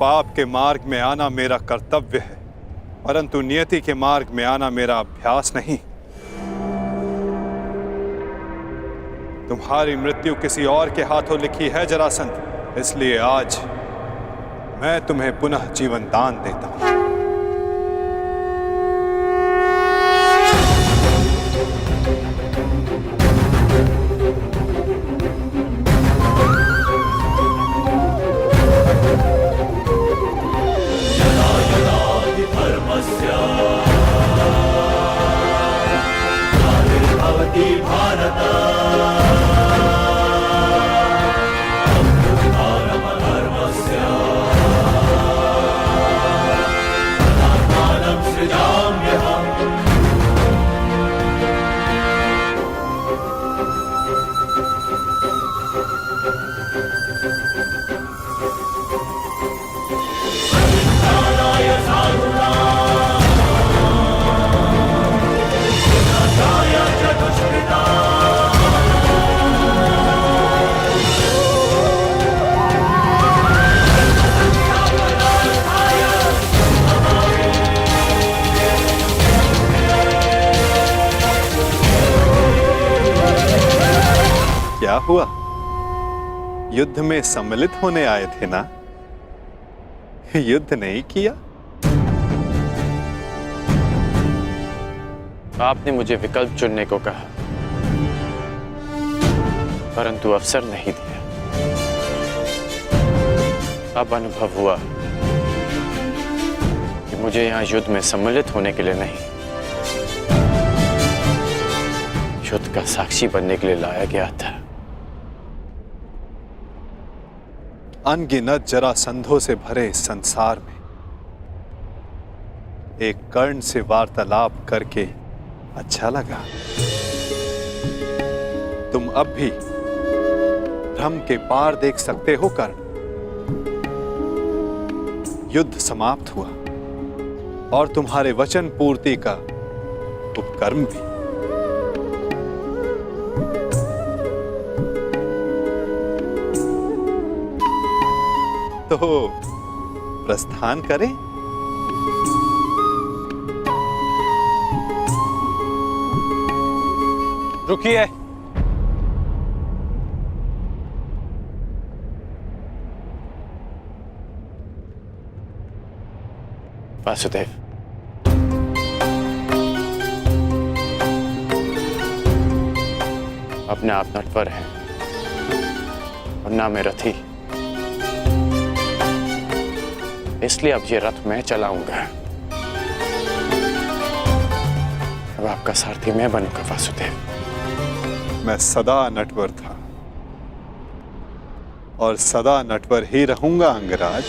पाप के मार्ग में आना मेरा कर्तव्य है, परंतु नियति के मार्ग में आना मेरा अभ्यास नहीं। तुम्हारी मृत्यु किसी और के हाथों लिखी है जरासंध, इसलिए आज मैं तुम्हें पुनः जीवन दान देता हूं। क्या हुआ? युद्ध में सम्मिलित होने आए थे ना? युद्ध नहीं किया? आपने मुझे विकल्प चुनने को कहा, परंतु अवसर नहीं दिया। अब अनुभव हुआ कि मुझे यहां युद्ध में सम्मिलित होने के लिए नहीं, युद्ध का साक्षी बनने के लिए लाया गया था। अनगिनत जरासंधों से भरे इस संसार में एक कर्ण से वार्तालाप करके अच्छा लगा। तुम अब भी भ्रम के पार देख सकते हो कर्ण। युद्ध समाप्त हुआ और तुम्हारे वचन पूर्ति का उपकर्म भी। तो प्रस्थान करें? रुकिए। वासुदेव, अपने आप नटवर है और ना मैं रथी, इसलिए अब ये रथ मैं चलाऊंगा। अब आपका सारथी मैं बनूंगा वासुदेव। मैं सदा नटवर था और सदा नटवर ही रहूंगा अंगराज।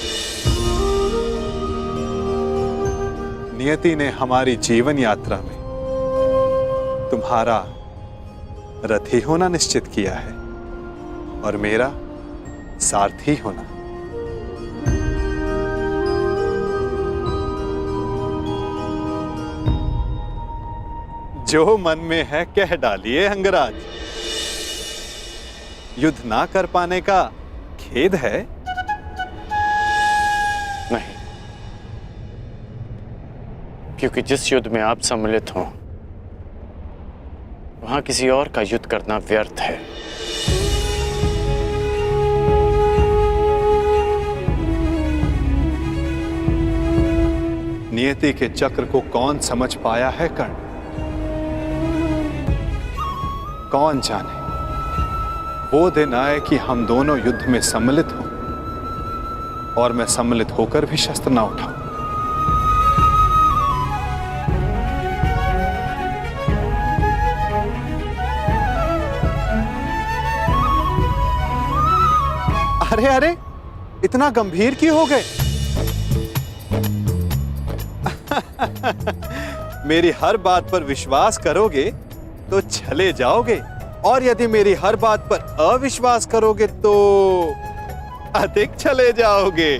नियति ने हमारी जीवन यात्रा में तुम्हारा रथी होना निश्चित किया है और मेरा सारथी होना। जो मन में है कह डालिए अंगराज। युद्ध ना कर पाने का खेद है? नहीं, क्योंकि जिस युद्ध में आप सम्मिलित हो वहां किसी और का युद्ध करना व्यर्थ है। नियति के चक्र को कौन समझ पाया है कर्ण? कौन जाने वो दिन आए कि हम दोनों युद्ध में सम्मिलित हों और मैं सम्मिलित होकर भी शस्त्र ना उठाऊं। अरे अरे, इतना गंभीर क्यों हो गए? मेरी हर बात पर विश्वास करोगे तो चले जाओगे, और यदि मेरी हर बात पर अविश्वास करोगे तो अधिक चले जाओगे।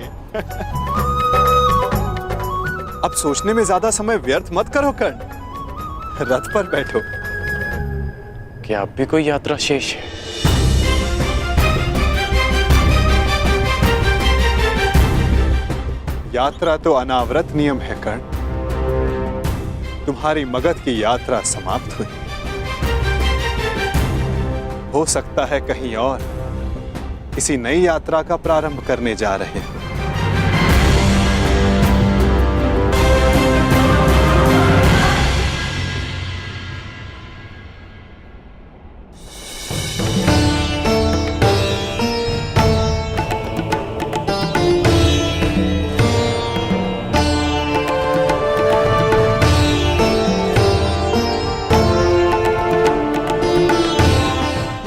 अब सोचने में ज्यादा समय व्यर्थ मत करो कर्ण, रथ पर बैठो। क्या अब भी कोई यात्रा शेष है? यात्रा तो अनावृत नियम है कर्ण। तुम्हारी मगध की यात्रा समाप्त हुई। हो सकता है कहीं और किसी नई यात्रा का प्रारंभ करने जा रहे हैं।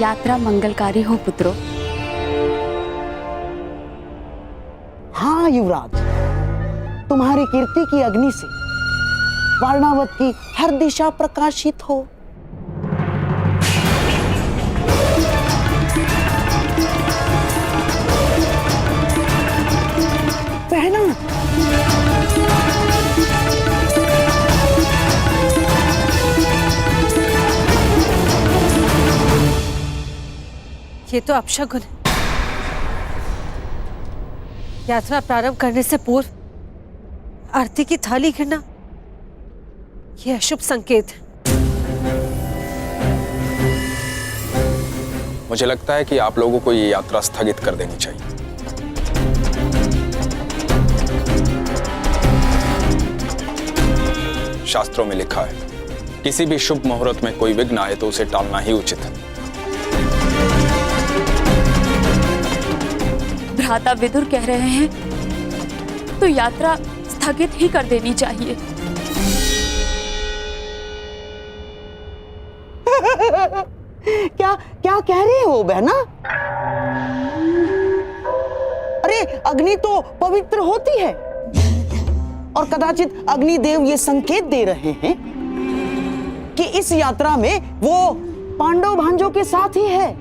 यात्रा मंगलकारी हो पुत्रों। हाँ युवराज, तुम्हारी कीर्ति की अग्नि से वारणावत की हर दिशा प्रकाशित हो। बहना, ये तो अपशगुन है। यात्रा प्रारंभ करने से पूर्व आरती की थाली गिरना, ये अशुभ संकेत है। मुझे लगता है कि आप लोगों को ये यात्रा स्थगित कर देनी चाहिए। शास्त्रों में लिखा है, किसी भी शुभ मुहूर्त में कोई विघ्न आए तो उसे टालना ही उचित है। भ्राता विदुर कह रहे हैं तो यात्रा स्थगित ही कर देनी चाहिए। क्या क्या कह रहे हो बहना? अरे अग्नि तो पवित्र होती है और कदाचित अग्निदेव ये संकेत दे रहे हैं कि इस यात्रा में वो पांडव भांजों के साथ ही है।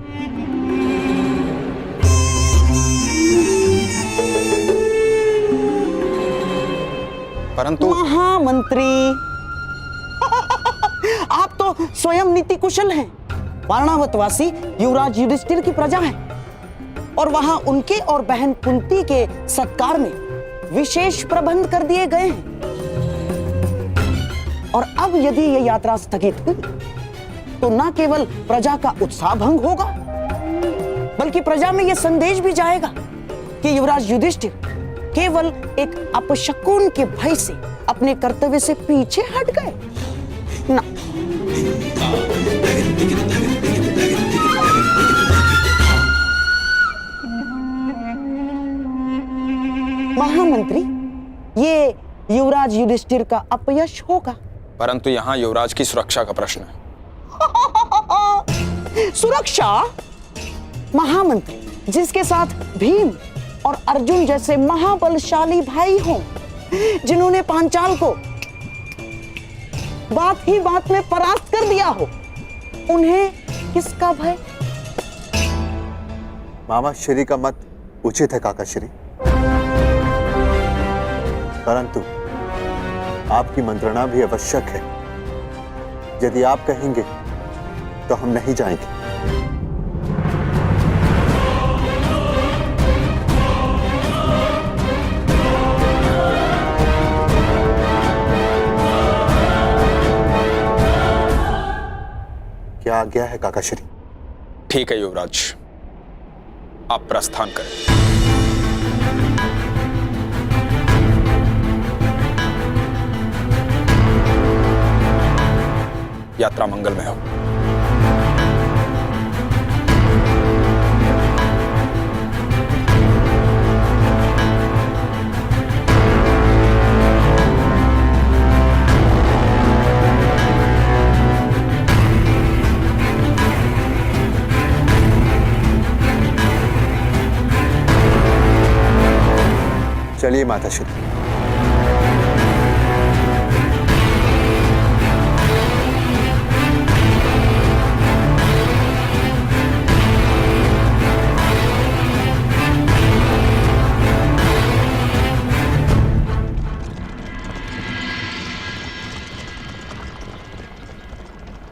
परंतु महामंत्री, आप तो स्वयं नीति कुशल हैं। वारणावतवासी युवराज युधिष्ठिर की प्रजा है और वहां उनके और बहन कुंती के सत्कार में विशेष प्रबंध कर दिए गए हैं। और अब यदि ये यात्रा स्थगित हुई तो न केवल प्रजा का उत्साह भंग होगा, बल्कि प्रजा में यह संदेश भी जाएगा कि युवराज युधिष्ठिर केवल एक अपशकुन के भय से अपने कर्तव्य से पीछे हट गए ना। महामंत्री, ये युवराज युधिष्ठिर का अपयश होगा। परंतु यहाँ युवराज की सुरक्षा का प्रश्न है। सुरक्षा? महामंत्री, जिसके साथ भीम और अर्जुन जैसे महाबलशाली भाई हों, जिन्होंने पांचाल को बात ही बात में परास्त कर दिया हो, उन्हें किसका भय? मामा श्री का मत उचित है काका श्री, परंतु आपकी मंत्रणा भी आवश्यक है। यदि आप कहेंगे तो हम नहीं जाएंगे। क्या आज्ञा है काका श्री? ठीक है युवराज, आप प्रस्थान करें। यात्रा मंगलमय हो। चलिए माता श्री।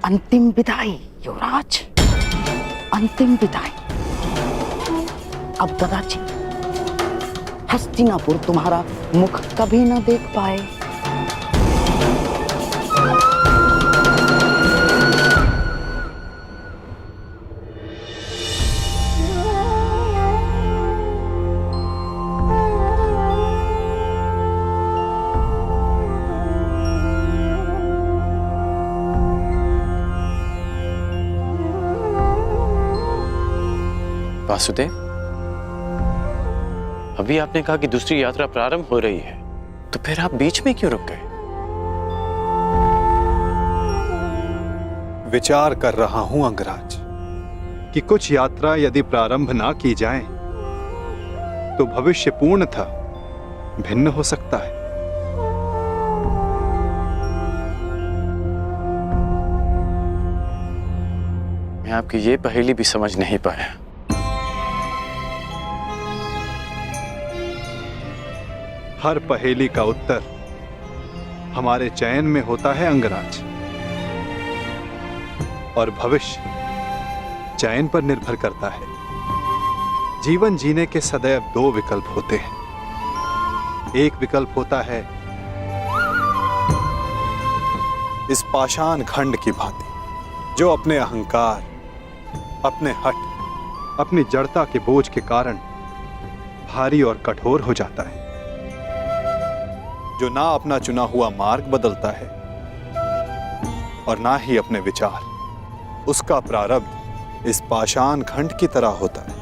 अंतिम विदाई युवराज, अंतिम विदाई। अब कदाचित हस्तिनापुर तुम्हारा मुख कभी न देख पाए। वासुदेव, अभी आपने कहा कि दूसरी यात्रा प्रारंभ हो रही है, तो फिर आप बीच में क्यों रुक गए? विचार कर रहा हूं अंगराज कि कुछ यात्रा यदि प्रारंभ ना की जाए तो भविष्य पूर्णतः भिन्न हो सकता है। मैं आपकी ये पहेली भी समझ नहीं पाया। हर पहेली का उत्तर हमारे चयन में होता है अंगराज, और भविष्य चयन पर निर्भर करता है। जीवन जीने के सदैव दो विकल्प होते हैं। एक विकल्प होता है इस पाषाण खंड की भांति, जो अपने अहंकार, अपने हठ, अपनी जड़ता के बोझ के कारण भारी और कठोर हो जाता है, जो ना अपना चुना हुआ मार्ग बदलता है और ना ही अपने विचार। उसका प्रारब्ध इस पाषाण खंड की तरह होता है।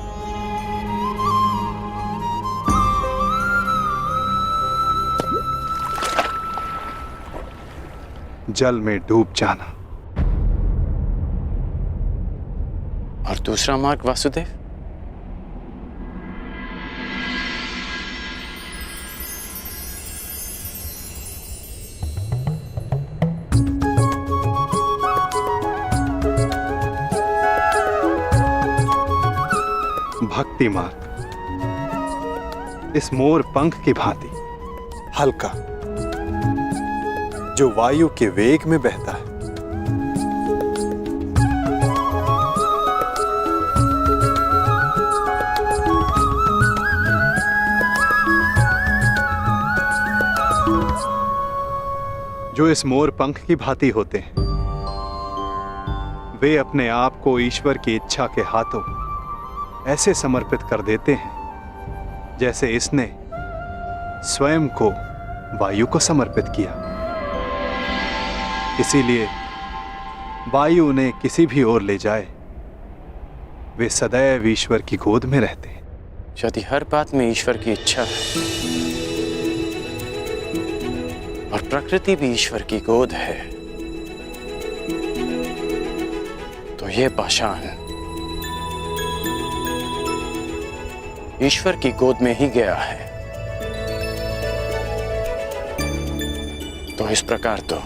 जल में डूब जाना। और दूसरा मार्ग वासुदेव? भक्ति मार्ग, इस मोर पंख की भांति हल्का, जो वायु के वेग में बहता है। जो इस मोर पंख की भांति होते हैं, वे अपने आप को ईश्वर की इच्छा के हाथों ऐसे समर्पित कर देते हैं जैसे इसने स्वयं को वायु को समर्पित किया। इसीलिए वायु उन्हें किसी भी ओर ले जाए, वे सदैव ईश्वर की गोद में रहते हैं। यदि हर बात में ईश्वर की इच्छा है और प्रकृति भी ईश्वर की गोद है, तो ये पाषाण ईश्वर की गोद में ही गया है। तो इस प्रकार तो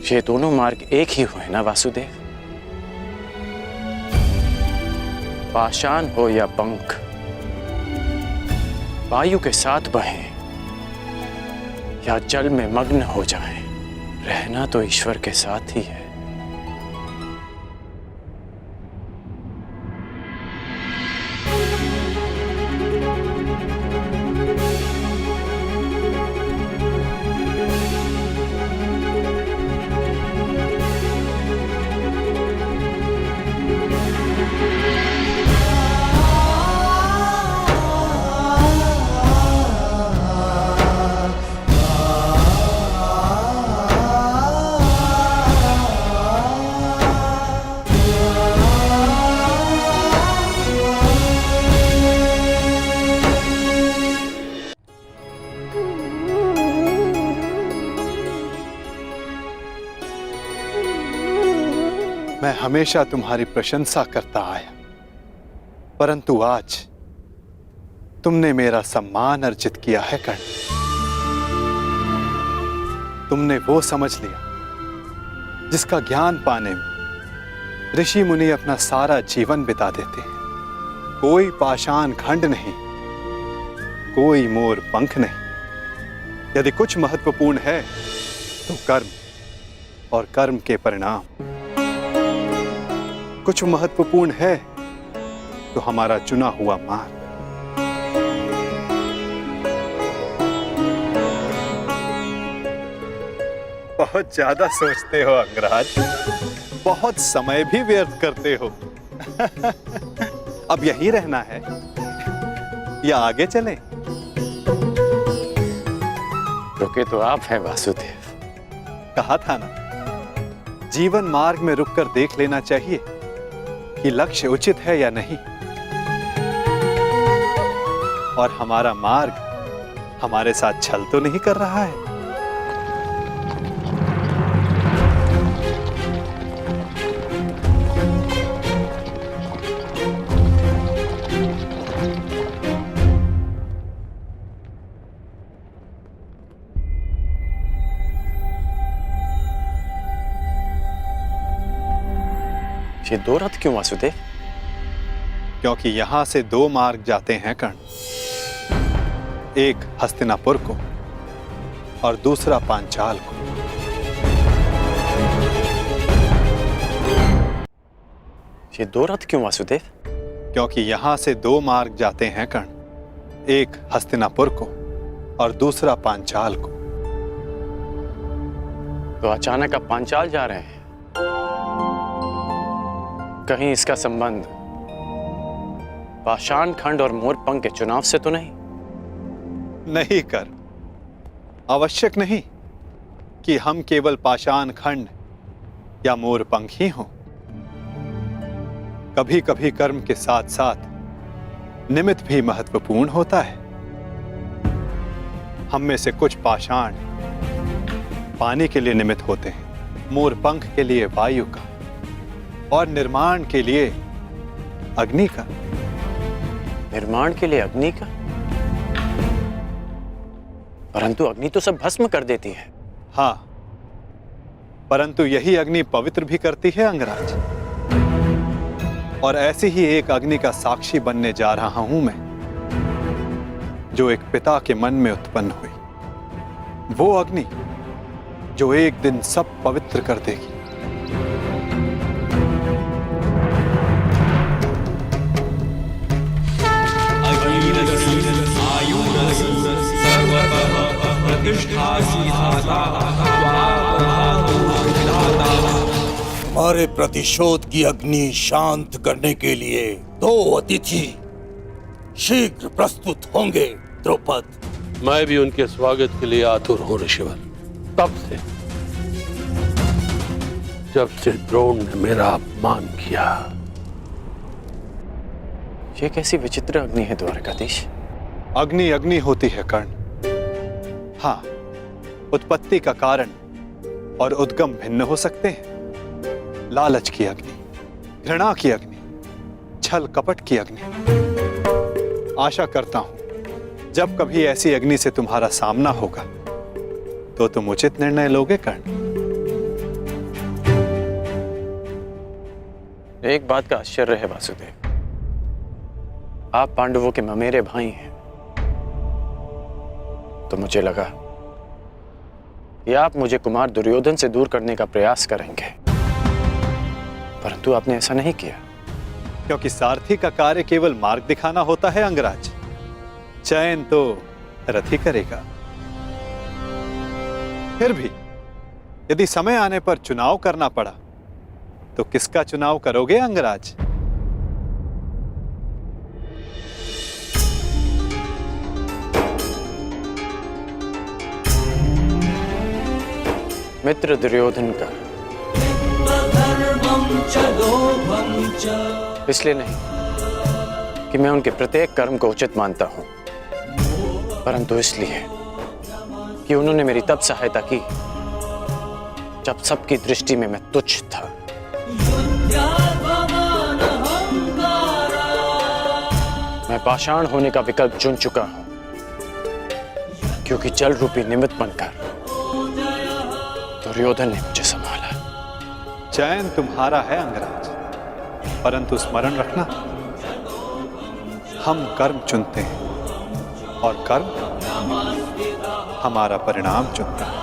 ये दोनों मार्ग एक ही हुए ना वासुदेव? पाषाण हो या पंख, वायु के साथ बहें या जल में मग्न हो जाएं, रहना तो ईश्वर के साथ ही है। मैं हमेशा तुम्हारी प्रशंसा करता आया, परंतु आज तुमने मेरा सम्मान अर्जित किया है कर्ण। तुमने वो समझ लिया जिसका ज्ञान पाने में ऋषि मुनि अपना सारा जीवन बिता देते हैं। कोई पाषाण खंड नहीं, कोई मोर पंख नहीं। यदि कुछ महत्वपूर्ण है तो कर्म और कर्म के परिणाम। कुछ महत्वपूर्ण है तो हमारा चुना हुआ मार्ग। बहुत ज्यादा सोचते हो अंगराज, बहुत समय भी व्यर्थ करते हो। अब यहीं रहना है या आगे चलें? रुके तो आप हैं वासुदेव। कहा था ना, जीवन मार्ग में रुककर देख लेना चाहिए कि लक्ष्य उचित है या नहीं। और हमारा मार्ग हमारे साथ छल तो नहीं कर रहा है। ये दो रथ क्यों वासुदेव? क्योंकि यहां से दो मार्ग जाते हैं कर्ण, एक हस्तिनापुर को और दूसरा पांचाल को। ये दो रथ क्यों वासुदेव? क्योंकि यहां से दो मार्ग जाते हैं कर्ण, एक हस्तिनापुर को और दूसरा पांचाल को। तो अचानक आप पांचाल जा रहे हैं? कहीं इसका संबंध पाषाण खंड और मोरपंख के चुनाव से तो नहीं? नहीं कर, आवश्यक नहीं कि हम केवल पाषाण खंड या मोरपंख ही हों। कभी कभी कर्म के साथ साथ निमित्त भी महत्वपूर्ण होता है। हम में से कुछ पाषाण पानी के लिए निमित्त होते हैं, मोरपंख के लिए वायु का, और निर्माण के लिए अग्नि का। निर्माण के लिए अग्नि का? परंतु अग्नि तो सब भस्म कर देती है। हाँ, परंतु यही अग्नि पवित्र भी करती है अंगराज। और ऐसी ही एक अग्नि का साक्षी बनने जा रहा हूं मैं, जो एक पिता के मन में उत्पन्न हुई। वो अग्नि जो एक दिन सब पवित्र कर देगी। हमारे प्रतिशोध की अग्नि शांत करने के लिए दो अतिथि शीघ्र प्रस्तुत होंगे द्रौपद। मैं भी उनके स्वागत के लिए आतुर हूं ऋषिवर। तब से जब से द्रोण ने मेरा अपमान किया। ये कैसी विचित्र अग्नि है द्वारकाधीश? अग्नि अग्नि होती है कर्ण। हाँ, उत्पत्ति का कारण और उद्गम भिन्न हो सकते हैं। लालच की अग्नि, घृणा की अग्नि, छल कपट की अग्नि। आशा करता हूं जब कभी ऐसी अग्नि से तुम्हारा सामना होगा तो तुम उचित निर्णय लोगे कर्ण। एक बात का आश्चर्य है वासुदेव, आप पांडवों के ममेरे भाई हैं, तो मुझे लगा कि आप मुझे कुमार दुर्योधन से दूर करने का प्रयास करेंगे, परंतु आपने ऐसा नहीं किया। क्योंकि सारथी का कार्य केवल मार्ग दिखाना होता है अंगराज, चयन तो रथ ही करेगा। फिर भी यदि समय आने पर चुनाव करना पड़ा तो किसका चुनाव करोगे अंगराज? मित्र दुर्योधन का। इसलिए नहीं कि मैं उनके प्रत्येक कर्म को उचित मानता हूं, परंतु इसलिए कि उन्होंने मेरी तब सहायता की जब सबकी दृष्टि में मैं तुच्छ था। मैं पाषाण होने का विकल्प चुन चुका हूं, क्योंकि जल रूपी निमित्त बनकर दुर्योधन ने मुझे संभाला। चयन तुम्हारा है अंगराज, परंतु स्मरण रखना, हम कर्म चुनते हैं और कर्म हमारा परिणाम चुनता है।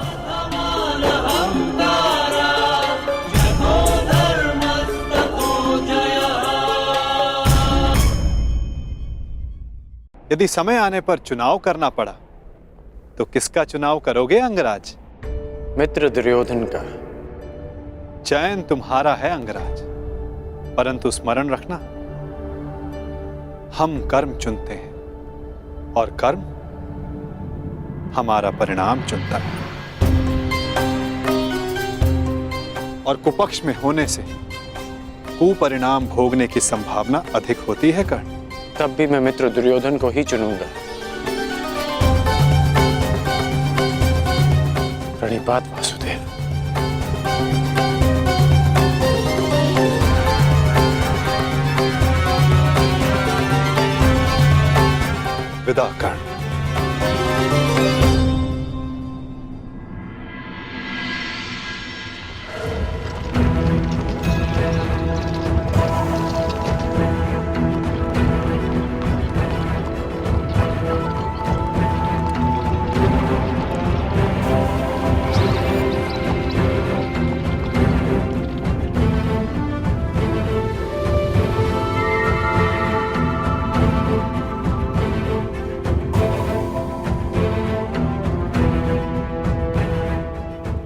यदि समय आने पर चुनाव करना पड़ा तो किसका चुनाव करोगे अंगराज? मित्र दुर्योधन का। चयन तुम्हारा है अंगराज, परंतु स्मरण रखना, हम कर्म चुनते हैं और कर्म हमारा परिणाम चुनता है। और कुपक्ष में होने से कुपरिणाम भोगने की संभावना अधिक होती है कर्ण। तब भी मैं मित्र दुर्योधन को ही चुनूंगा। प्रणिपात वासुदेव। विदा कर्ण।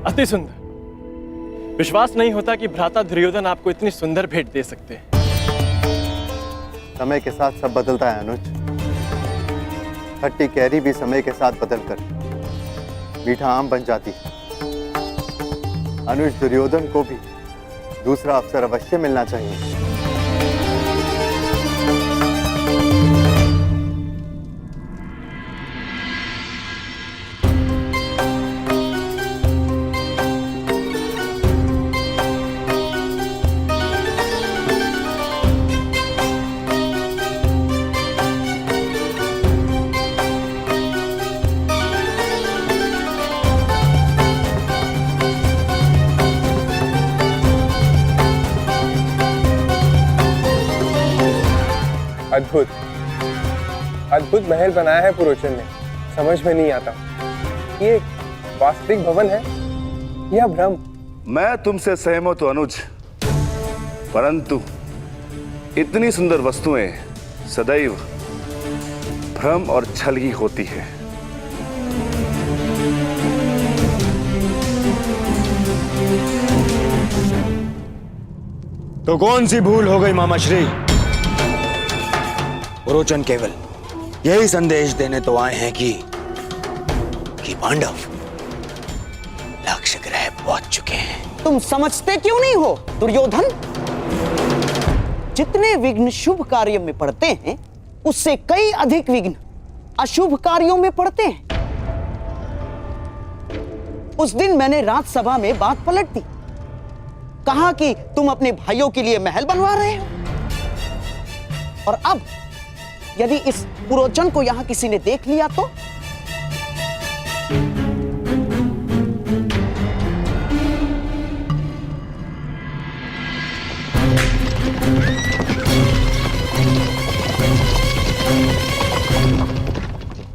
अति सुंदर। विश्वास नहीं होता कि भ्राता दुर्योधन आपको इतनी सुंदर भेंट दे सकते हैं। समय के साथ सब बदलता है अनुज। खट्टी कैरी भी समय के साथ बदलकर मीठा आम बन जाती है। अनुज, दुर्योधन को भी दूसरा अवसर अवश्य मिलना चाहिए। अद्भुत अद्भुत महल बनाया है पुरोचन ने। समझ में नहीं आता, ये वास्तविक भवन है या भ्रम? मैं तुमसे सहमत हूं अनुज, परंतु इतनी सुंदर वस्तुएं सदैव भ्रम और छल ही होती है। तो कौन सी भूल हो गई मामाश्री? पुरोचन केवल यही संदेश देने तो आए हैं कि पांडव लक्ष्य ग्रह पहुंच चुके हैं। तुम समझते क्यों नहीं हो दुर्योधन? जितने विघ्न शुभ कार्य में पड़ते हैं, उससे कई अधिक विघ्न अशुभ कार्यों में पड़ते हैं। उस दिन मैंने राजसभा में बात पलट दी, कहा कि तुम अपने भाइयों के लिए महल बनवा रहे हो, और अब यदि इस पुरोचन को यहां किसी ने देख लिया तो?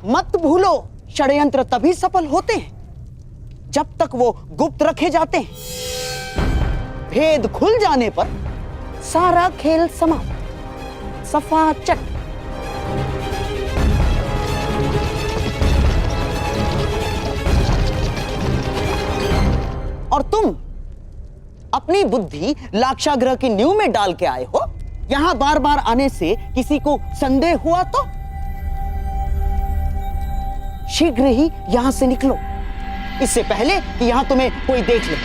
मत भूलो, षड्यंत्र तभी सफल होते हैं जब तक वो गुप्त रखे जाते हैं। भेद खुल जाने पर सारा खेल समाप्त, सफा चट। और तुम अपनी बुद्धि लाक्षागृह की नींव में डाल के आए हो। यहां बार बार आने से किसी को संदेह हुआ तो शीघ्र ही यहां से निकलो, इससे पहले कि यहां तुम्हें कोई देख ले।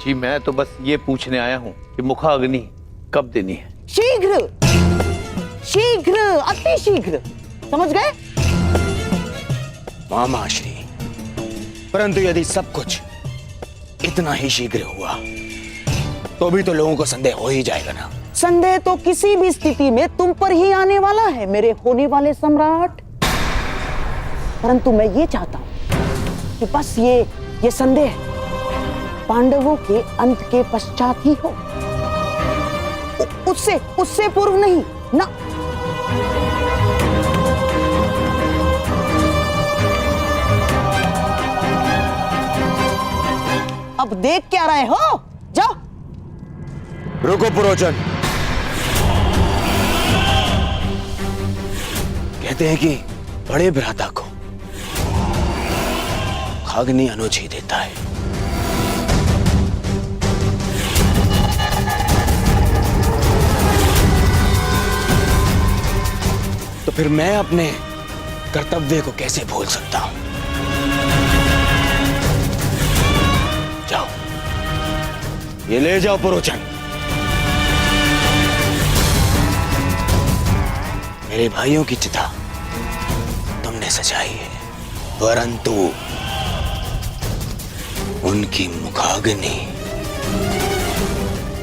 जी मैं तो बस ये पूछने आया हूं कि मुखाग्नि कब देनी है? शीघ्र, शीघ्र, अति शीघ्र, समझ गए? मामाश्री, परंतु यदि सब कुछ इतना ही शीघ्र हुआ तो भी तो लोगों को संदेह हो ही जाएगा ना। संदेह तो किसी भी स्थिति में तुम पर ही आने वाला है मेरे होने वाले सम्राट। परंतु मैं ये चाहता हूं कि बस ये संदेह पांडवों के अंत के पश्चात ही हो, उससे पूर्व नहीं ना। अब देख क्या रहे हो? रुको पुरोचन। कहते हैं कि बड़े भ्राता को अग्नि अनुज ही देता है। तो फिर मैं अपने कर्तव्य को कैसे भूल सकता हूं? जाओ, ये ले जाओ पुरोचन। मेरे भाइयों की चिता तुमने सजाई है, परंतु उनकी मुखाग्नि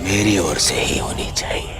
मेरी ओर से ही होनी चाहिए।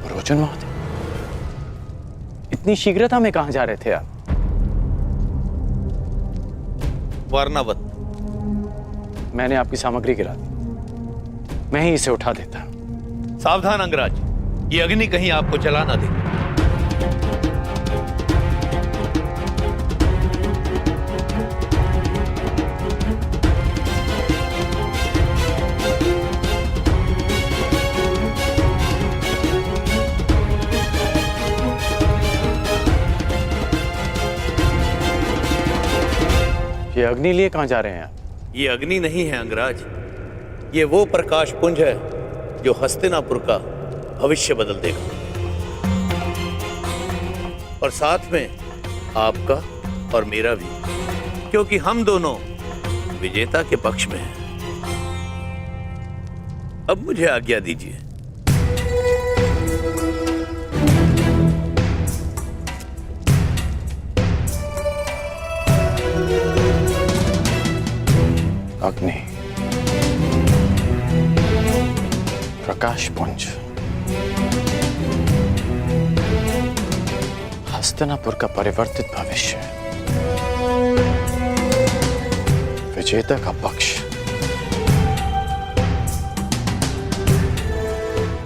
पुरोचन महोदय, इतनी शीघ्रता में कहां जा रहे थे आप? वर्णावत। मैंने आपकी सामग्री गिरा दी, मैं ही इसे उठा देता। सावधान अंगराज, ये अग्नि कहीं आपको जला ना दे। ये अग्नि लिए कहां जा रहे हैं आप? ये अग्नि नहीं है अंगराज, ये वो प्रकाश पुंज है जो हस्तिनापुर का भविष्य बदल देगा, और साथ में आपका और मेरा भी, क्योंकि हम दोनों विजेता के पक्ष में हैं। अब मुझे आज्ञा दीजिए। अग्नि, प्रकाश पुंज, हस्तिनापुर का परिवर्तित भविष्य, विजेता का पक्ष,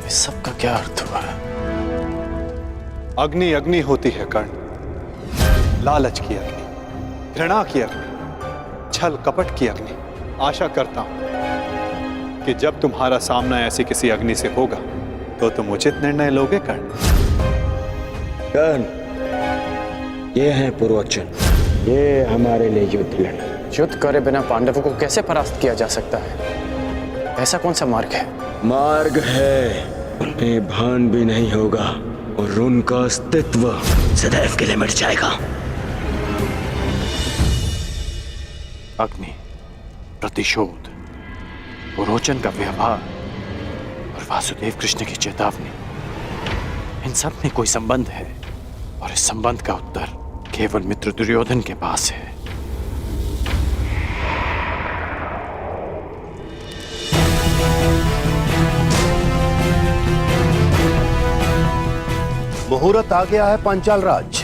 इस सब का क्या अर्थ हुआ? अग्नि अग्नि होती है कर्ण, लालच की अग्नि, घृणा की अग्नि, छल कपट की अग्नि। आशा करता हूं कि जब तुम्हारा सामना ऐसी किसी अग्नि से होगा तो तुम उचित निर्णय लोगे कर्ण। कर्ण, ये है पुरोचन, ये हमारे लिए युद्ध लड़े। युद्ध करे बिना पांडवों को कैसे परास्त किया जा सकता है? ऐसा कौन सा मार्ग है? मार्ग है, उन्हें भान भी नहीं होगा और उनका अस्तित्व सदैव के लिए मिट जाएगा। अग्नि, प्रतिशोध, पुरोचन का व्यवहार और वासुदेव कृष्ण की चेतावनी, इन सब में कोई संबंध है, और इस संबंध का उत्तर केवल मित्र दुर्योधन के पास है। मुहूर्त आ गया है पांचाल राज।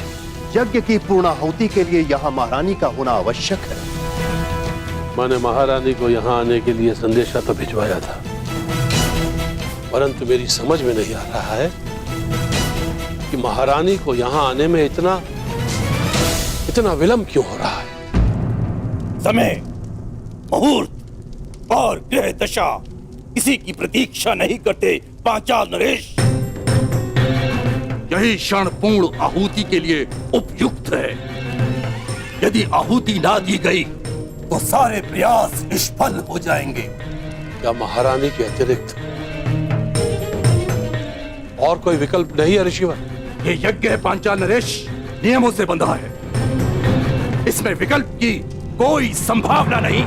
यज्ञ की पूर्णाहुति के लिए यहाँ महारानी का होना आवश्यक है। मैंने महारानी को यहाँ आने के लिए संदेशा तो भिजवाया था, परंतु मेरी समझ में नहीं आ रहा है कि महारानी को यहाँ आने में इतना विलंब क्यों हो रहा है। समय, मुहूर्त और ग्रह दशा किसी की प्रतीक्षा नहीं करते पांचाल नरेश। यही क्षण पूर्ण आहुति के लिए उपयुक्त है। यदि आहुति ना दी गई तो सारे प्रयास निष्फल हो जाएंगे। क्या महारानी के अतिरिक्त और कोई विकल्प नहीं है ऋषिवर? ये यज्ञ है पांचाल नरेश, नियमों से बंधा है। इसमें विकल्प की कोई संभावना नहीं।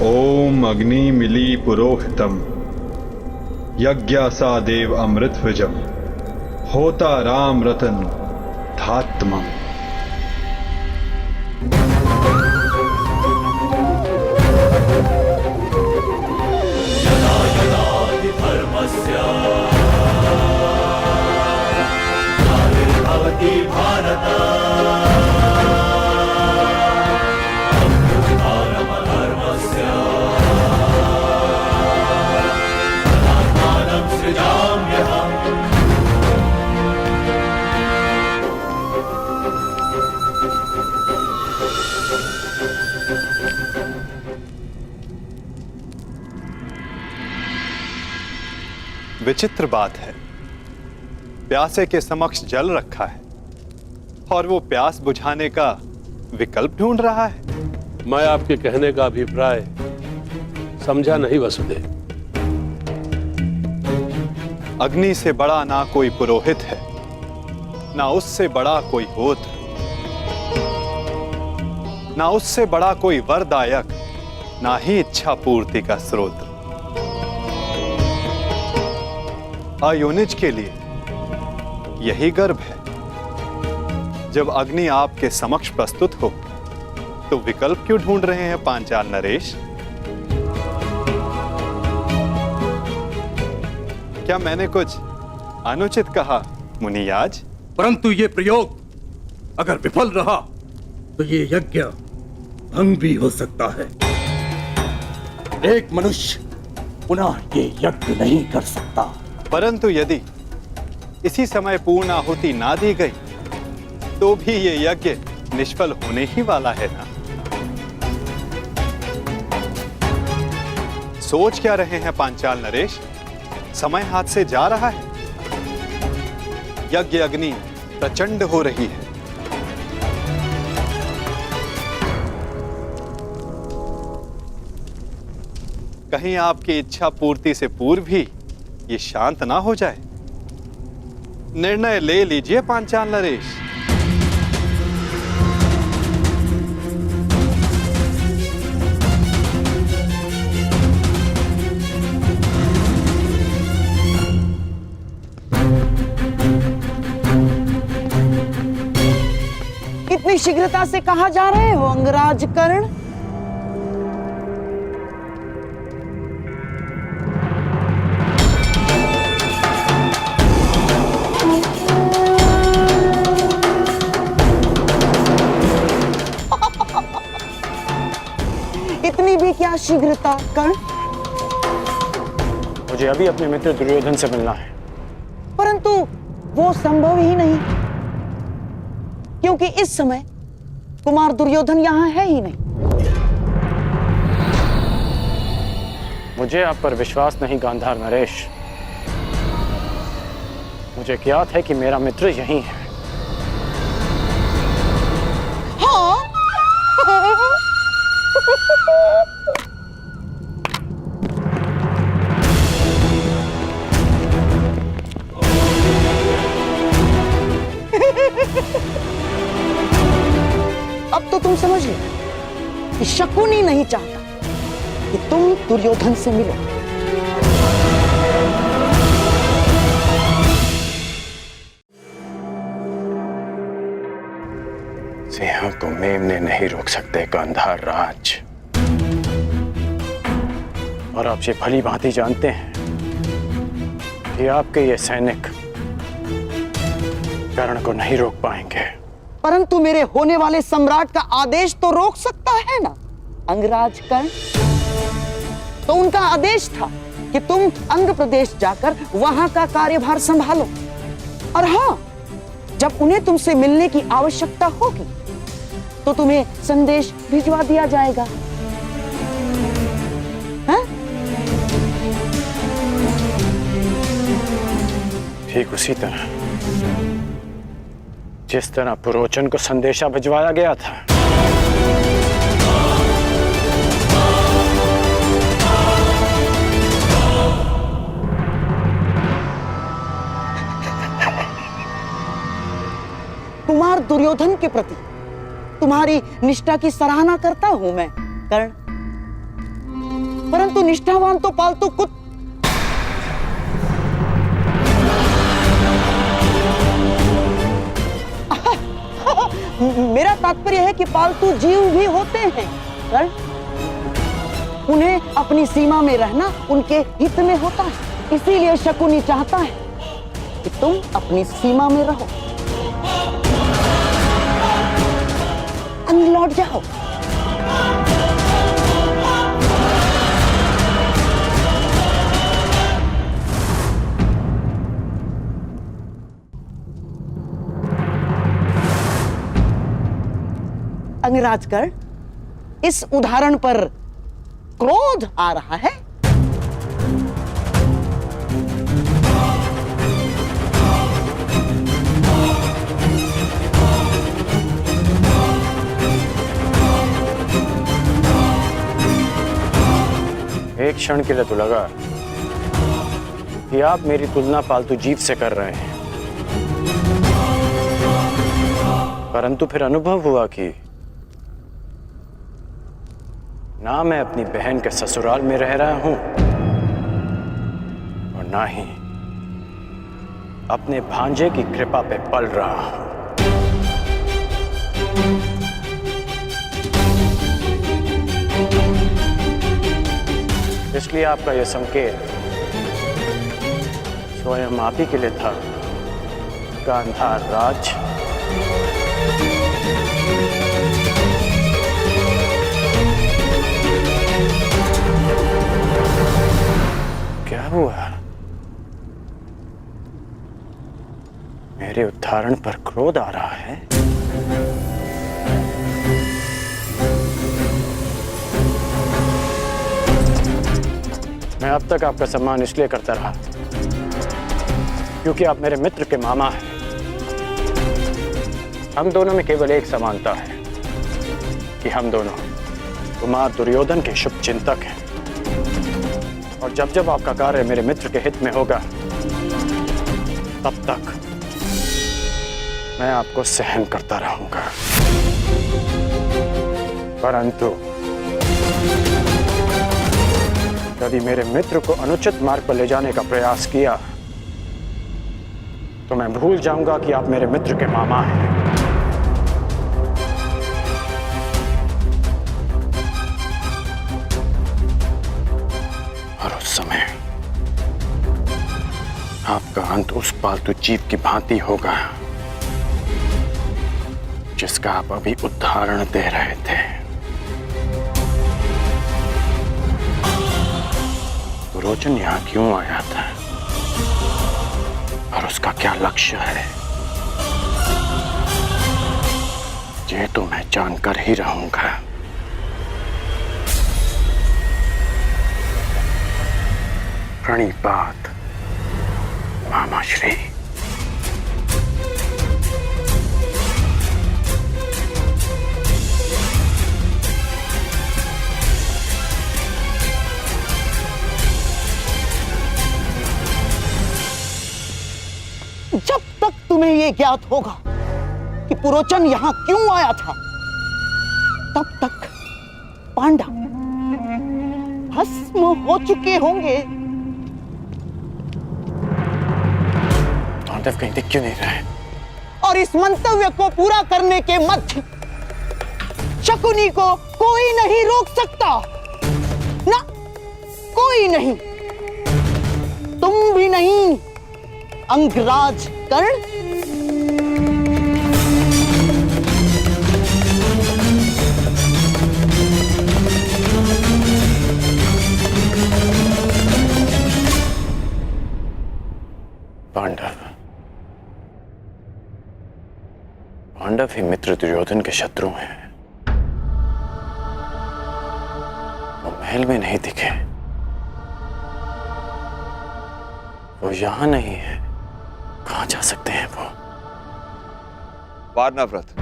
ओम अग्नि मिली पुरोहितम यज्ञासा देव अमृत विजम होता राम रतन धात्मम। विचित्र बात है, प्यासे के समक्ष जल रखा है और वो प्यास बुझाने का विकल्प ढूंढ रहा है। मैं आपके कहने का अभिप्राय समझा नहीं वसुदेव। अग्नि से बड़ा ना कोई पुरोहित है, ना उससे बड़ा कोई होत्र, ना उससे बड़ा कोई वरदायक, ना ही इच्छा पूर्ति का स्रोत। अयोनिज के लिए यही गर्व है। जब अग्नि आपके समक्ष प्रस्तुत हो तो विकल्प क्यों ढूंढ रहे हैं पांचाल नरेश? क्या मैंने कुछ अनुचित कहा मुनियाज? परंतु ये प्रयोग अगर विफल रहा तो ये यज्ञ भंग भी हो सकता है। एक मनुष्य पुनः ये यज्ञ नहीं कर सकता। परंतु यदि इसी समय पूर्ण आहुति ना दी गई तो भी ये यज्ञ निष्फल होने ही वाला है ना। सोच क्या रहे हैं पांचाल नरेश? समय हाथ से जा रहा है। यज्ञ अग्नि प्रचंड हो रही है। कहीं आपकी इच्छा पूर्ति से पूर्व ही ये शांत ना हो जाए। निर्णय ले लीजिए पांचाल नरेश। इतनी शीघ्रता से कहाँ जा रहे हो अंगराज कर्ण? इतनी भी क्या शीघ्रता कर्ण? मुझे अभी अपने मित्र दुर्योधन से मिलना है। परंतु वो संभव ही नहीं, क्योंकि इस समय कुमार दुर्योधन यहां है ही नहीं। मुझे आप पर विश्वास नहीं गांधार नरेश। मुझे ज्ञात है कि मेरा मित्र यहीं है। हाँ? अब तो तुम समझ लो कि शकुनी नहीं चाहता कि तुम दुर्योधन से मिलो। सिंह को मेमने नहीं रोक सकते गांधार राज। और आप ये भली भांति जानते हैं कि आपके ये सैनिक कर्ण को नहीं रोक पाएंगे। परंतु मेरे होने वाले सम्राट का आदेश तो रोक सकता है ना अंगराज कर्ण। तो उनका आदेश था कि तुम अंग प्रदेश जाकर वहां का कार्यभार संभालो। और हाँ, जब उन्हें तुमसे मिलने की आवश्यकता होगी तो तुम्हें संदेश भिजवा दिया जाएगा। हाँ? ठीक उसी तरह जिस तरह पुरोचन को संदेशा भिजवाया गया था। कुमार दुर्योधन के प्रति तुम्हारी निष्ठा की सराहना करता हूं मैं कर्ण, परंतु निष्ठावान तो पालतू कुत्ते। मेरा तात्पर्य है कि पालतू जीव भी होते हैं कर्ण, उन्हें अपनी सीमा में रहना उनके हित में होता है। इसीलिए शकुनी चाहता है कि तुम अपनी सीमा में रहो, अन्य लौट जाओ। अंगराज कर्ण, इस उदाहरण पर क्रोध आ रहा है। एक क्षण के लिए तो लगा कि आप मेरी तुलना पालतू जीव से कर रहे हैं, परंतु फिर अनुभव हुआ कि ना मैं अपनी बहन के ससुराल में रह रहा हूं और ना ही अपने भांजे की कृपा पे पल रहा हूं। इसलिए आपका यह संकेत स्वयं आप ही के लिए था, गांधार राज। क्या हुआ? मेरे उदाहरण पर क्रोध आ रहा है? मैं अब तक आपका सम्मान इसलिए करता रहा क्योंकि आप मेरे मित्र के मामा हैं। हम दोनों में केवल एक समानता है कि हम दोनों कुमार दुर्योधन के शुभ चिंतक हैं, और जब जब आपका कार्य मेरे मित्र के हित में होगा तब तक मैं आपको सहन करता रहूंगा। परंतु यदि मेरे मित्र को अनुचित मार्ग पर ले जाने का प्रयास किया तो मैं भूल जाऊंगा कि आप मेरे मित्र के मामा हैं। और उस समय आपका अंत उस पालतू जीव की भांति होगा जिसका आप अभी उदाहरण दे रहे थे। रोचन यहां क्यों आया था और उसका क्या लक्ष्य है, ये तो मैं जानकर ही रहूंगा। प्रणिपात मामाश्री। जब तक तुम्हें यह ज्ञात होगा कि पुरोचन यहां क्यों आया था, तब तक पांडव भस्म हो चुके होंगे। पांडव कहीं दिख क्यों नहीं रहे? और इस मंतव्य को पूरा करने के मध्य शकुनी को कोई नहीं रोक सकता, ना कोई नहीं, तुम भी नहीं अंगराज कर्ण। पांडव ही मित्र दुर्योधन के शत्रु हैं। वो महल में नहीं दिखे, वो यहां नहीं है, कहां जा सकते हैं वो? वारनाव्रत।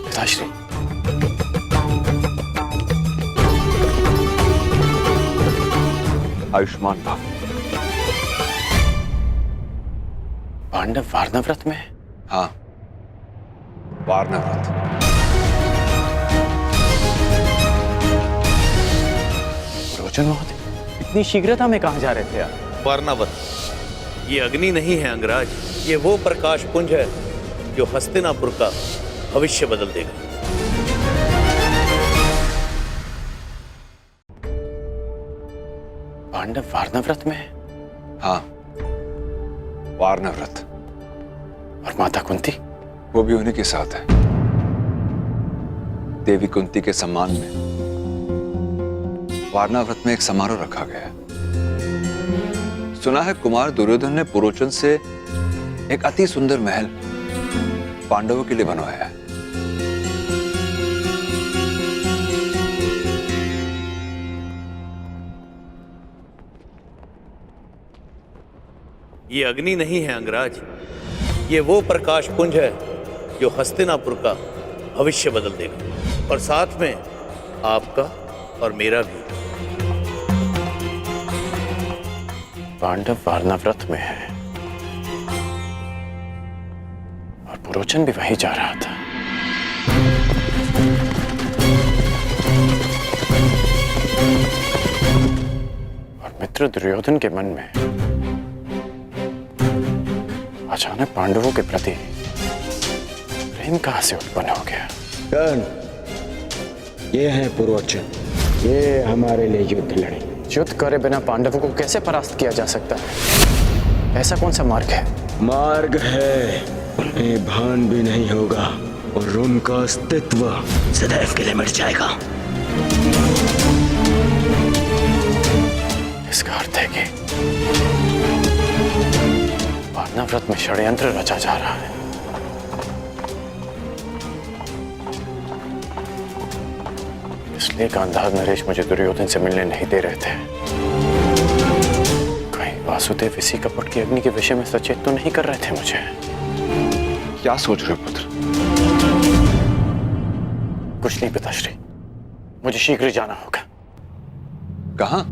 पिताश्री, आयुष्मान भव। पांडव वारनाव्रत में? हाँ, वारनाव्रत। रोचन महोदय, इतनी शीघ्रता में कहाँ जा रहे थे आप? वारनावत, ये अग्नि नहीं है अंगराज, ये वो प्रकाश पुंज है जो हस्तिनापुर का भविष्य बदल देगा। पांडव वारनाव्रत में? हाँ, वारनाव्रत। और माता कुंती? वो भी उन्हीं के साथ है। देवी कुंती के सम्मान में वारनाव्रत में एक समारोह रखा गया है। सुना है कुमार दुर्योधन ने पुरोचन से एक अति सुंदर महल पांडवों के लिए बनवाया है। ये अग्नि नहीं है अंगराज, ये वो प्रकाश पुंज है जो हस्तिनापुर का भविष्य बदल देगा, और साथ में आपका और मेरा भी। पांडव वारनाव्रत में है और पुरोचन भी वहीं जा रहा था। और मित्र दुर्योधन के मन में अचानक पांडवों के प्रति प्रेम कहां से उत्पन्न हो गया? कर्ण, ये है पुरोचन, ये हमारे लिए युद्ध लड़े। युद्ध करे बिना पांडवों को कैसे परास्त किया जा सकता है? ऐसा कौन सा मार्ग है? मार्ग है, उन्हें भान भी नहीं होगा और उनका अस्तित्व सदैव के लिए मिट जाएगा। इसका अर्थ है कि वारनाव्रत में षड्यंत्र रचा जा रहा है। इसलिए गांधार नरेश मुझे दुर्योधन से मिलने नहीं दे रहे थे। कहीं वासुदेव इसी कपट की अग्नि के विषय में सचेत तो नहीं कर रहे थे मुझे? क्या सोच रहे हो पुत्र? कुछ नहीं पिताश्री, मुझे शीघ्र ही जाना होगा। कहां?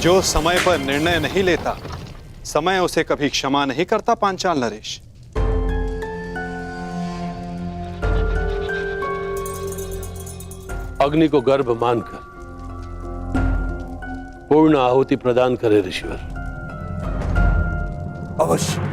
जो समय पर निर्णय नहीं लेता, समय उसे कभी क्षमा नहीं करता पांचाल नरेश। अग्नि को गर्भ मानकर पूर्ण आहुति प्रदान करे ऋषिवर। अवश्य।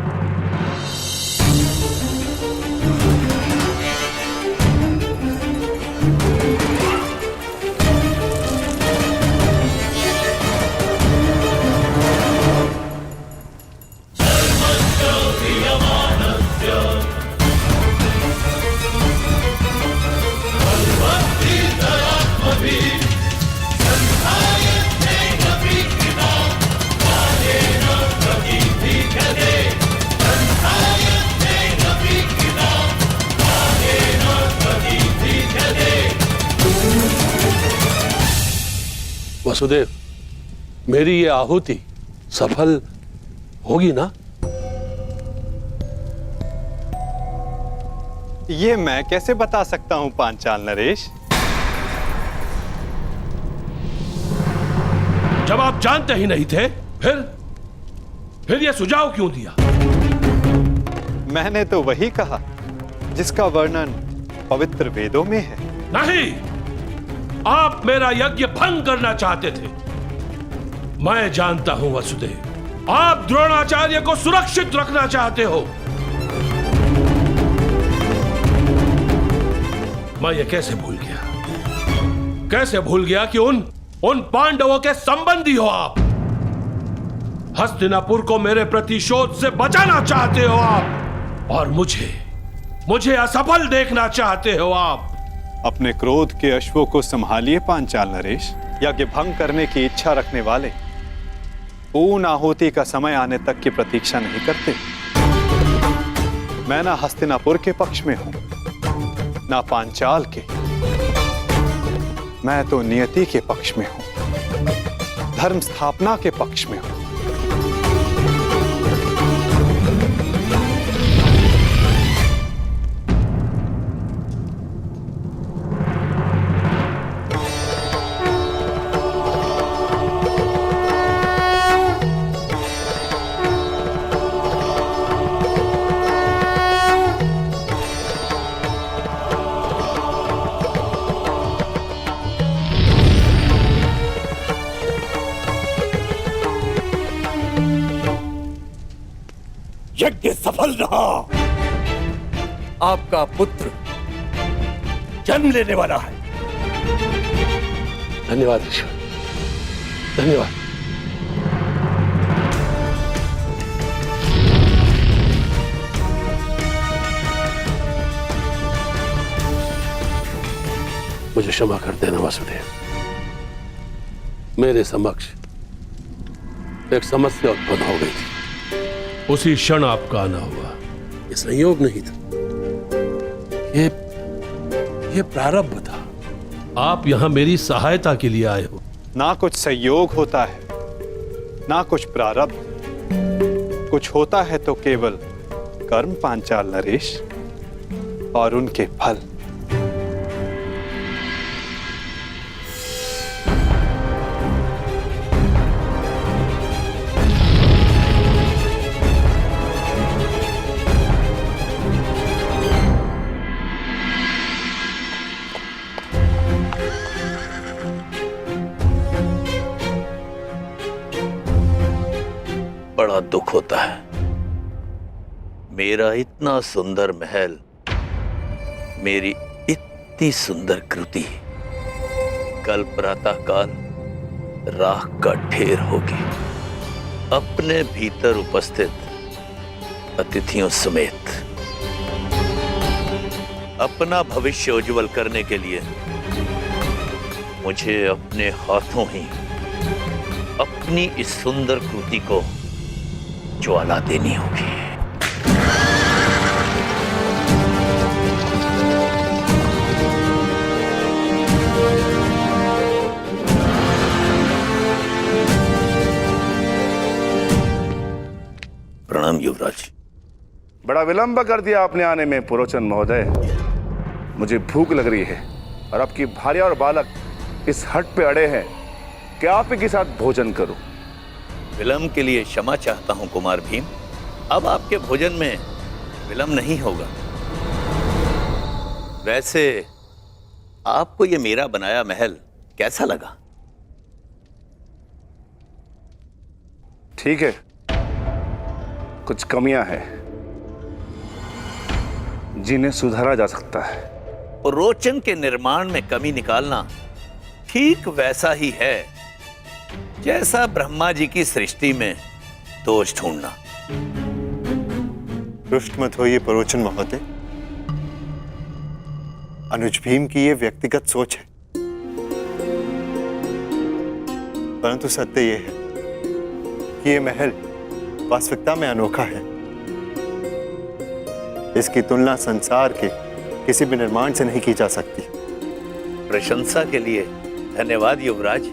वसुदेव, मेरी ये आहुति सफल होगी ना? ये मैं कैसे बता सकता हूं पांचाल नरेश? जब आप जानते ही नहीं थे, फिर ये सुझाव क्यों दिया? मैंने तो वही कहा जिसका वर्णन पवित्र वेदों में है। नहीं, आप मेरा यज्ञ भंग करना चाहते थे। मैं जानता हूं वसुदेव, आप द्रोणाचार्य को सुरक्षित रखना चाहते हो। मैं ये कैसे भूल गया कि उन पांडवों के संबंधी हो आप। हस्तिनापुर को मेरे प्रतिशोध से बचाना चाहते हो आप, और मुझे असफल देखना चाहते हो आप। अपने क्रोध के अश्वों को संभालिए पांचाल नरेश। यज्ञ भंग करने की इच्छा रखने वाले पूर्ण आहुति का समय आने तक की प्रतीक्षा नहीं करते। मैं ना हस्तिनापुर के पक्ष में हूं, ना पांचाल के। मैं तो नियति के पक्ष में हूं, धर्म स्थापना के पक्ष में हूं। यज्ञ सफल रहा। आपका पुत्र जन्म लेने वाला है। धन्यवाद ईश्वर, धन्यवाद। मुझे क्षमा कर देना वासुदेव। मेरे समक्ष एक समस्या उत्पन्न हो गई थी, उसी क्षण आपका आना हुआ। ये संयोग नहीं था, ये प्रारब्ध था। आप यहां मेरी सहायता के लिए आए हो। ना कुछ संयोग होता है, ना कुछ प्रारब्ध। कुछ होता है तो केवल कर्म पांचाल नरेश, और उनके फल। बड़ा दुख होता है। मेरा इतना सुंदर महल, मेरी इतनी सुंदर कृति कल प्रातःकाल राख का ढेर होगी, अपने भीतर उपस्थित अतिथियों समेत। अपना भविष्य उज्जवल करने के लिए मुझे अपने हाथों ही अपनी इस सुंदर कृति को ज्वाला देनी होगी। प्रणाम युवराज। बड़ा विलंब कर दिया आपने आने में पुरोचन महोदय। मुझे भूख लग रही है और आपकी भार्या और बालक इस हट पे अड़े हैं कि आप ही के साथ भोजन करूं। विलंब के लिए क्षमा चाहता हूं कुमार भीम। अब आपके भोजन में विलंब नहीं होगा। वैसे आपको ये मेरा बनाया महल कैसा लगा? ठीक है, कुछ कमियां हैं जिन्हें सुधारा जा सकता है। रोचन के निर्माण में कमी निकालना ठीक वैसा ही है जैसा ब्रह्मा जी की सृष्टि में दोष ढूंढना। रुष्ट मत होइए पुरोचन महोदय। अनुज भीम की यह व्यक्तिगत सोच है, परंतु सत्य यह है कि यह महल वास्तविकता में अनोखा है। इसकी तुलना संसार के किसी भी निर्माण से नहीं की जा सकती। प्रशंसा के लिए धन्यवाद युवराज।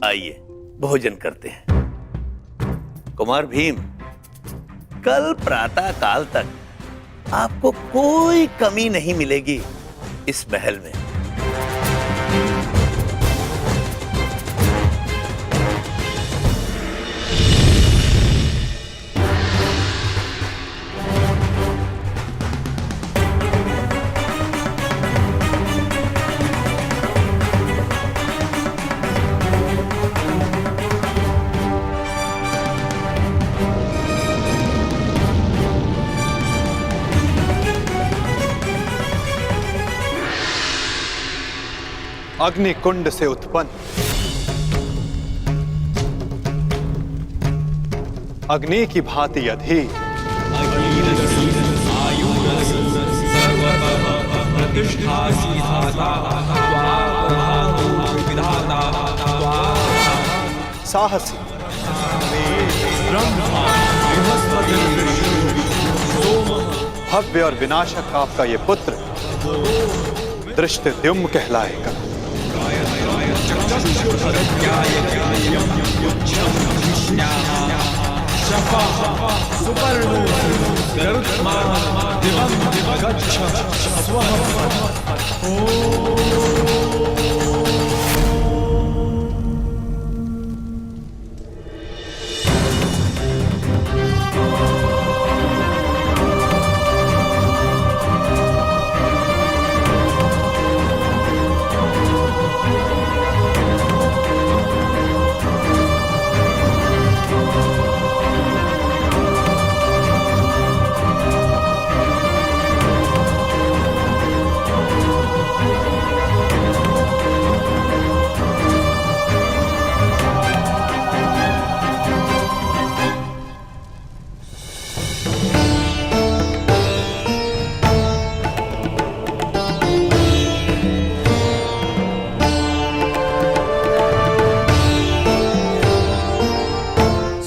आइए भोजन करते हैं। कुमार भीम, कल प्रातः काल तक आपको कोई कमी नहीं मिलेगी इस महल में। अग्नि कुंड से उत्पन्न अग्नि की भांति अधीर साहसी भव्य और विनाशक आपका ये पुत्र दृष्टद्युम्न कहलाएगा।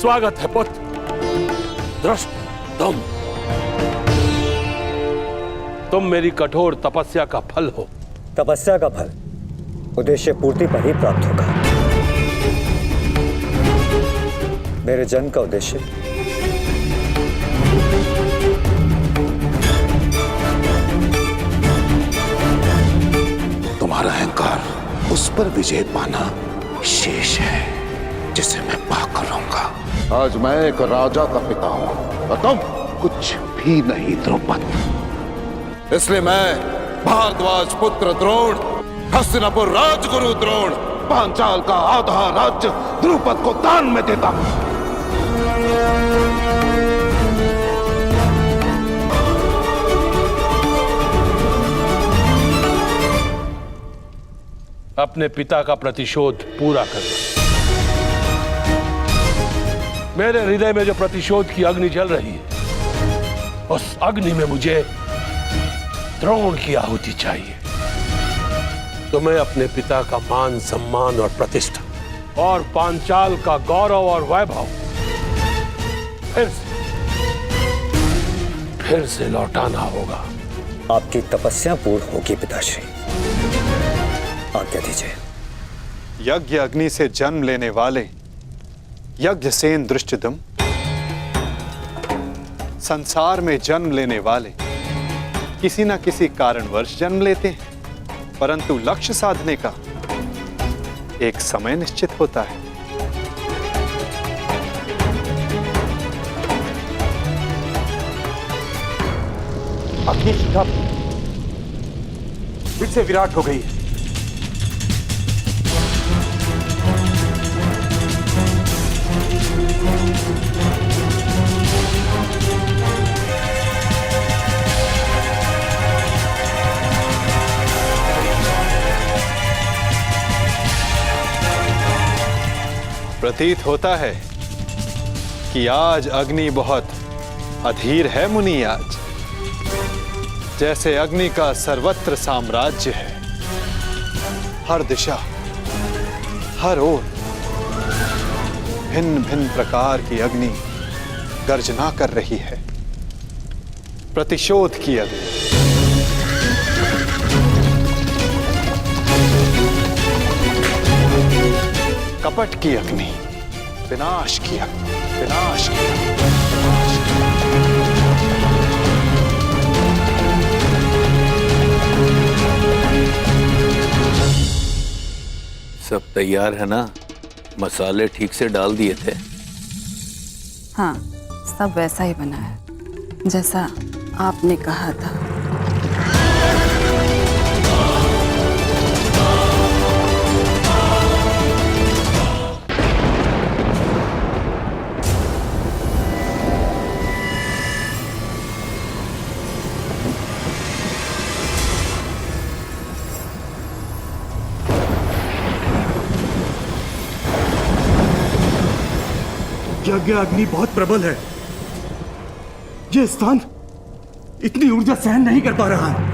स्वागत है पुत्र दृष्ट तुम मेरी कठोर तपस्या का फल हो। तपस्या का फल उद्देश्य पूर्ति पर ही प्राप्त होगा। मेरे जन्म का उद्देश्य तुम्हारा अहंकार उस पर विजय पाना शेष है जिसे मैं पाकर रहूंगा। आज मैं एक राजा का पिता हूं और तुम कुछ भी नहीं द्रौपद। इसलिए मैं भारद्वाज पुत्र द्रोण, हस्तिनापुर राजगुरु द्रोण, पांचाल का आधा राज्य द्रुपद को दान में देता हूं। अपने पिता का प्रतिशोध पूरा करना। मेरे हृदय में जो प्रतिशोध की अग्नि जल रही है, उस अग्नि में मुझे द्रोण की आहुति चाहिए। तुम्हें अपने पिता का मान सम्मान और प्रतिष्ठा और पांचाल का गौरव और वैभव फिर से लौटाना होगा। आपकी तपस्या पूर्ण होगी पिताश्री, आज्ञा दीजिए। यज्ञ अग्नि से जन्म लेने वाले यज्ञसेन दृष्टद्युम्न, संसार में जन्म लेने वाले किसी न किसी कारणवश जन्म लेते हैं, परंतु लक्ष्य साधने का एक समय निश्चित होता है। अग्नि शिखा फिर से विराट हो गई है। प्रतीत होता है कि आज अग्नि बहुत अधीर है मुनि। आज जैसे अग्नि का सर्वत्र साम्राज्य है, हर दिशा हर ओर भिन्न भिन्न प्रकार की अग्नि गर्जना कर रही है। प्रतिशोध की अग्नि, कपट की अग्नि, विनाश की अग्नि, विनाश की अग्नि, विनाश की सब तैयार है ना? मसाले ठीक से डाल दिए थे? हाँ, सब वैसा ही बना है जैसा आपने कहा था। यज्ञ अग्नि बहुत प्रबल है। यह स्थान इतनी ऊर्जा सहन नहीं कर पा रहा है।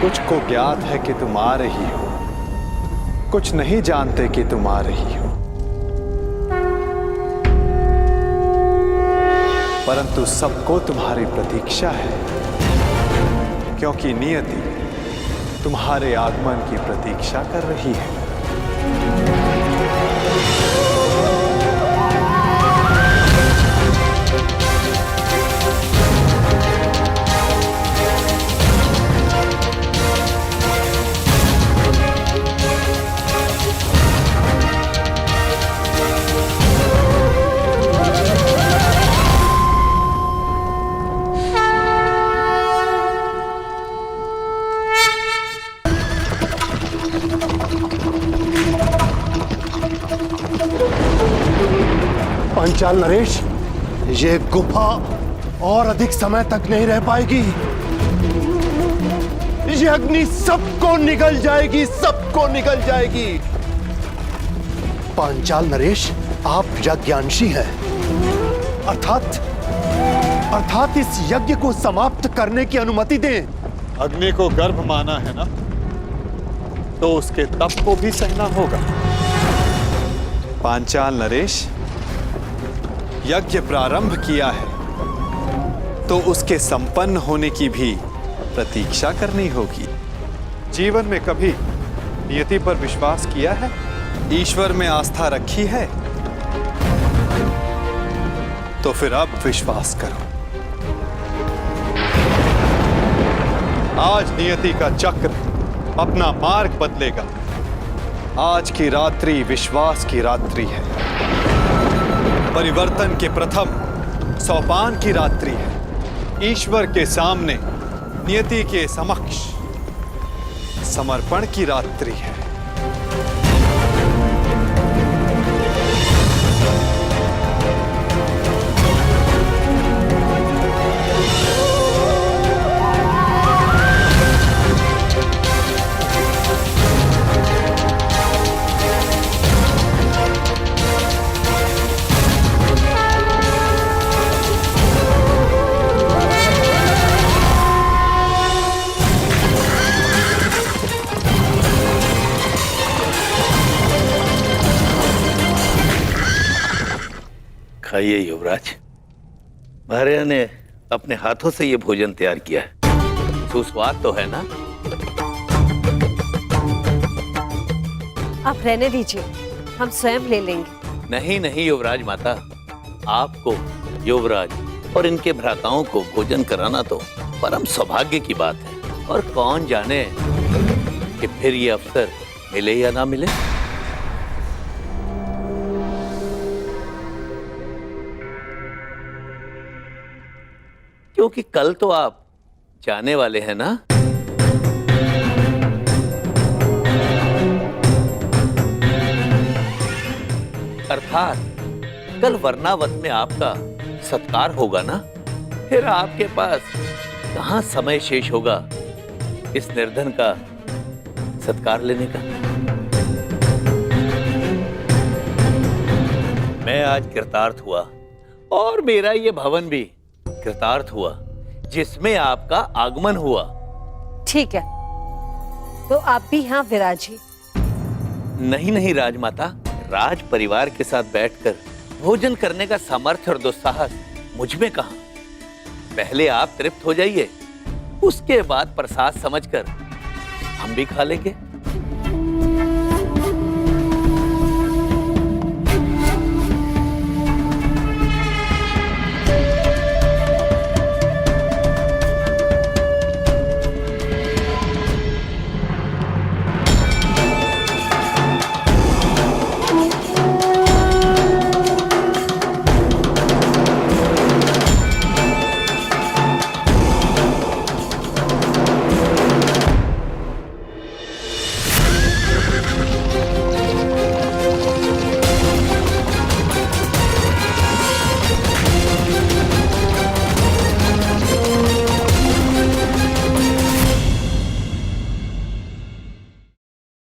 कुछ को ज्ञात है कि तुम आ रही हो, कुछ नहीं जानते कि तुम आ रही हो। परंतु सबको तुम्हारी प्रतीक्षा है, क्योंकि नियति तुम्हारे आगमन की प्रतीक्षा कर रही है। पांचाल नरेश, ये गुफा और अधिक समय तक नहीं रह पाएगी। ये अग्नि सबको निगल जाएगी, सबको निगल जाएगी। पांचाल नरेश, आप यज्ञांशी हैं, अर्थात इस यज्ञ को समाप्त करने की अनुमति दें। अग्नि को गर्भ माना है ना, तो उसके तप को भी सहना होगा। पांचाल नरेश, यज्ञ प्रारंभ किया है तो उसके संपन्न होने की भी प्रतीक्षा करनी होगी। जीवन में कभी नियति पर विश्वास किया है? ईश्वर में आस्था रखी है? तो फिर अब विश्वास करो। आज नियति का चक्र अपना मार्ग बदलेगा। आज की रात्रि विश्वास की रात्रि है। परिवर्तन के प्रथम सोपान की रात्रि है। ईश्वर के सामने नियति के समक्ष समर्पण की रात्रि है। खाइए युवराज, महाराजा ने अपने हाथों से ये भोजन तैयार किया है। सुस्वाद तो है ना? आप रहने दीजिए, हम स्वयं ले लेंगे। नहीं नहीं युवराज माता, आपको, युवराज और इनके भ्राताओं को भोजन कराना तो परम सौभाग्य की बात है। और कौन जाने कि फिर ये अवसर मिले या ना मिले। क्योंकि कल तो आप जाने वाले हैं ना? अर्थात कल वर्णावत में आपका सत्कार होगा ना? फिर आपके पास कहां समय शेष होगा इस निर्धन का सत्कार लेने का। मैं आज कृतार्थ हुआ और मेरा ये भवन भी कृतार्थ हुआ जिसमें आपका आगमन हुआ। ठीक है, तो आप भी यहाँ विराजिए। नहीं नहीं राजमाता, राज परिवार के साथ बैठकर भोजन करने का सामर्थ्य और दुस्साहस मुझ में कहां। पहले आप तृप्त हो जाइए, उसके बाद प्रसाद समझकर हम भी खा लेंगे।